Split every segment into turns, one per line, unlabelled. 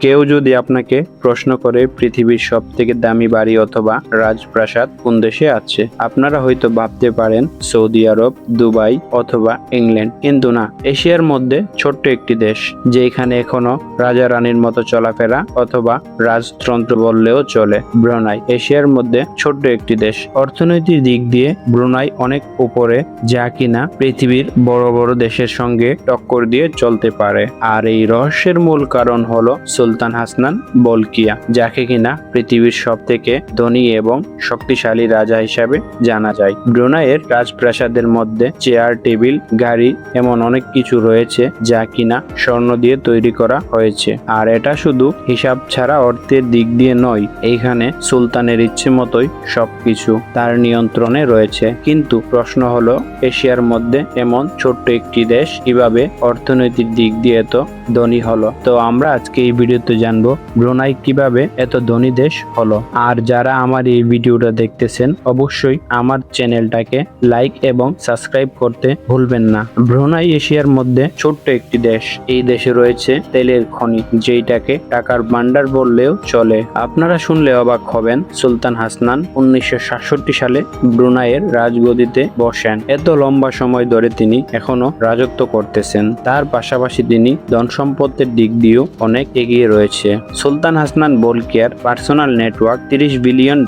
কেউ যদি আপনাকে প্রশ্ন করে পৃথিবীর সব থেকে দামি বাড়ি অথবা রাজপ্রাসাদ কোন দেশে আছে, আপনারা হয়তো ভাবতে পারেন সৌদি আরব, দুবাই অথবা ইংল্যান্ড, কিন্তু না, এশিয়ার মধ্যে ছোট্ট একটি দেশ যেখানে এখনো রাজা রানীর মতো চলাফেরা অথবা রাজতন্ত্র বললেও চলে, ব্রুনাই। এশিয়ার মধ্যে ছোট্ট একটি দেশ, অর্থনৈতিক দিক দিয়ে ব্রুনাই অনেক উপরে, যা কিনা পৃথিবীর বড় বড় দেশের সঙ্গে টক্কর দিয়ে চলতে পারে। আর এই রহস্যের মূল কারণ হলো সুলতান হাসান বলকিয়া, যাকে কিনা পৃথিবীর সব থেকে ধনী এবং শক্তিশালী রাজা হিসাবে জানা যায়। ব্রুনাইয়ের রাজপ্রাসাদের মধ্যে চেয়ার, টেবিল, গাড়ি এমন অনেক কিছু রয়েছে যা কিনা স্বর্ণ দিয়ে তৈরি করা হয়েছে। আর এটা শুধু হিসাব ছাড়া অর্থের দিক দিয়ে নয়, এইখানে সুলতানের ইচ্ছে মতোই সবকিছু তার নিয়ন্ত্রণে রয়েছে। কিন্তু প্রশ্ন হলো, এশিয়ার মধ্যে এমন ছোট্ট একটি দেশ কিভাবে অর্থনৈতিক দিক দিয়ে এত ধনী হলো? তো আমরা আজকে এই ভিডিওতে জানবো ব্রুনাই কিভাবে এত ধনী দেশ হলো। আর যারা আমার এই ভিডিওটা দেখতেছেন, অবশ্যই আমার চ্যানেলটাকে লাইক এবং সাবস্ক্রাইব করতে ভুলবেন না। ব্রুনাই এশিয়ার মধ্যে ছোট্ট একটি দেশ। এই দেশে রয়েছে তেলের খনি, যেটাকে টাকার ভান্ডার বললেও চলে। আপনারা শুনলে অবাক হবেন, সুলতান হাসান 1967 সালে ব্রুনাইয়ের রাজগদিতে বসেন। এত লম্বা সময় ধরে তিনি এখনো রাজত্ব করতেছেন। তার পাশাপাশি তিনি ধন সম্পদের দিক দিয়েও অনেক এগিয়ে রয়েছে। সুলতান হাসান বলকিয়ার পার্সোনাল নেটওয়ার্ক $30 বিলিয়ন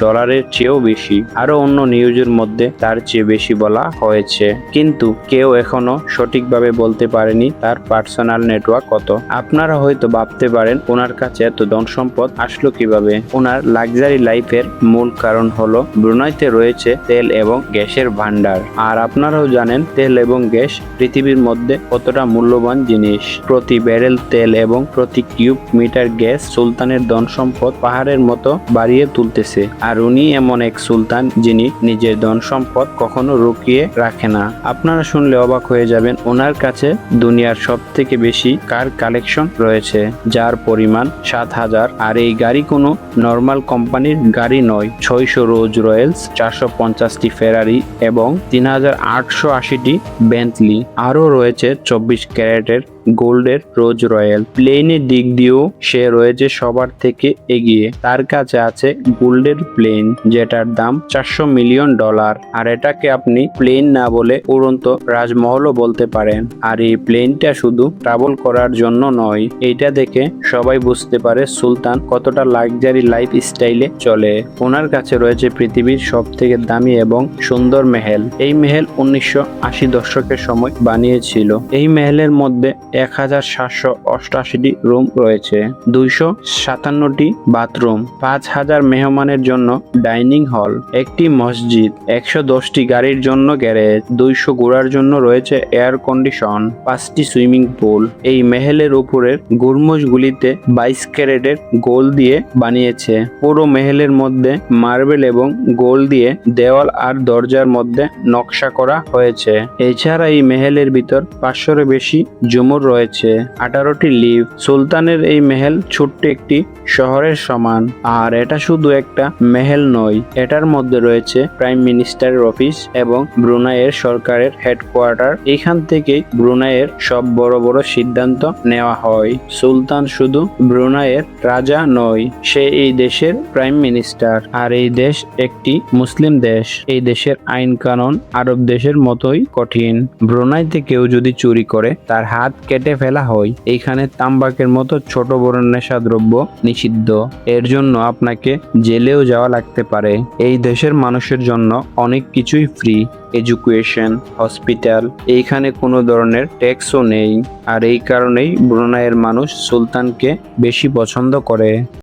চেয়েও বেশি। আরো অন্য নিউজের মধ্যে তার চেয়ে বেশি বলা হয়েছে, কিন্তু কেউ এখনো সঠিকভাবে বলতে পারেনি তার পার্সোনাল নেটওয়ার্ক কত। আপনারা হয়তো ভাবতে পারেন ওনার কাছে এত ধন সম্পদ আসলো কিভাবে। ওনার লাক্সারি লাইফের মূল কারণ হলো ব্রুনাইতে রয়েছে তেল এবং গ্যাসের ভান্ডার। আর আপনারাও জানেন তেল এবং গ্যাস পৃথিবীর মধ্যে কতটা মূল্যবান জিনিস। প্রতি ব্যারেল তেল এবং প্রতি কিউব মিটার গ্যাস সুলতানের ধন সম্পদ পাহাড়ের মতো বাড়িয়ে তুলতেছে। আর উনি এমন এক সুলতান যিনি নিজের ধন সম্পদ কখনো রুকিয়ে রাখে না। আপনারা শুনলে অবাক হয়ে যাবেন, ওনার কাছে দুনিয়ার সব থেকে বেশি কার কালেকশন রয়েছে, যার পরিমাণ 7,000। আর এই গাড়ি কোনো নর্মাল কোম্পানির গাড়ি নয়। 600 রোলস রয়েলস, 450টি ফেরারি এবং 3,880টি বেন্টলি। আরও রয়েছে 24 ক্যারেটের গোল্ডের রোজ রয়েল। প্লেনের দিক দিয়েও সে রয়েছে সবার থেকে এগিয়ে। তার কাছে আছে গোল্ডের প্লেন, যেটার দাম $400 মিলিয়ন। আর এটাকে আপনি প্লেন না বলে উড়ন্ত রাজমহলও বলতে পারেন। আর এই প্লেনটা শুধু ট্রাভেল করার জন্য নয়, এইটা দেখে সবাই বুঝতে পারে সুলতান কতটা লাক্সারি লাইফ স্টাইলে চলে। ওনার কাছে রয়েছে পৃথিবীর সব থেকে দামি এবং সুন্দর মেহেল। এই মেহেল 1980 দশকের সময় বানিয়েছিল। এই মেহেলের মধ্যে 1,788টি রুম রয়েছে, 257টি বাথরুম, 5,000 মেহমানের জন্য ডাইনিং হল, একটি মসজিদ, 110টি গাড়ির জন্য গ্যারেজ, 200 ঘোড়ার জন্য রয়েছে এয়ার কন্ডিশন, 5টি সুইমিং পুল। এই মেহেলের উপরের গুরমুজগুলিতে 22 ক্যারেটের গোল্ড দিয়ে বানিয়েছে। পুরো মেহেলের মধ্যে মার্বেল এবং গোল্ড দিয়ে দেওয়াল আর দরজার মধ্যে নকশা করা হয়েছে। এছাড়া এই মেহেলের ভিতর 500-এর বেশি ঝুমুর রয়েছে, 18টি লিফট। সুলতানের এই মেহেল ছোট্ট একটি শহরের সমান। আর এটা শুধু একটা মেহেল নয়, এটার মধ্যে রয়েছে প্রাইম মিনিস্টারের অফিস এবং ব্রুনাইয়ের সরকারের হেডকোয়ার্টার। এখান থেকেই ব্রুনাইয়ের সব বড় বড় সিদ্ধান্ত নেওয়া হয়। সুলতান শুধু ব্রুনাইয়ের রাজা নয়, সে এই দেশের প্রাইম মিনিস্টার। আর এই দেশ একটি মুসলিম দেশ। এই দেশের আইন কানুন আরব দেশের মতোই কঠিন। ব্রুনাইতে কেউ যদি চুরি করে তার হাত কেটে ফেলা হয়। এইখানে তাম্বাকের মতো ছোট বড় নেশাদ্রব্য নিষিদ্ধ। এর জন্য আপনাকে জেলেও যাওয়া লাগতে পারে। এই দেশের মানুষের জন্য অনেক কিছুই ফ্রি, এডুকেশন, হসপিটাল। এইখানে কোনো ধরনের ট্যাক্সও নেই। আর এই কারণেই ব্রুনাইয়ের মানুষ সুলতানকে বেশি পছন্দ করে।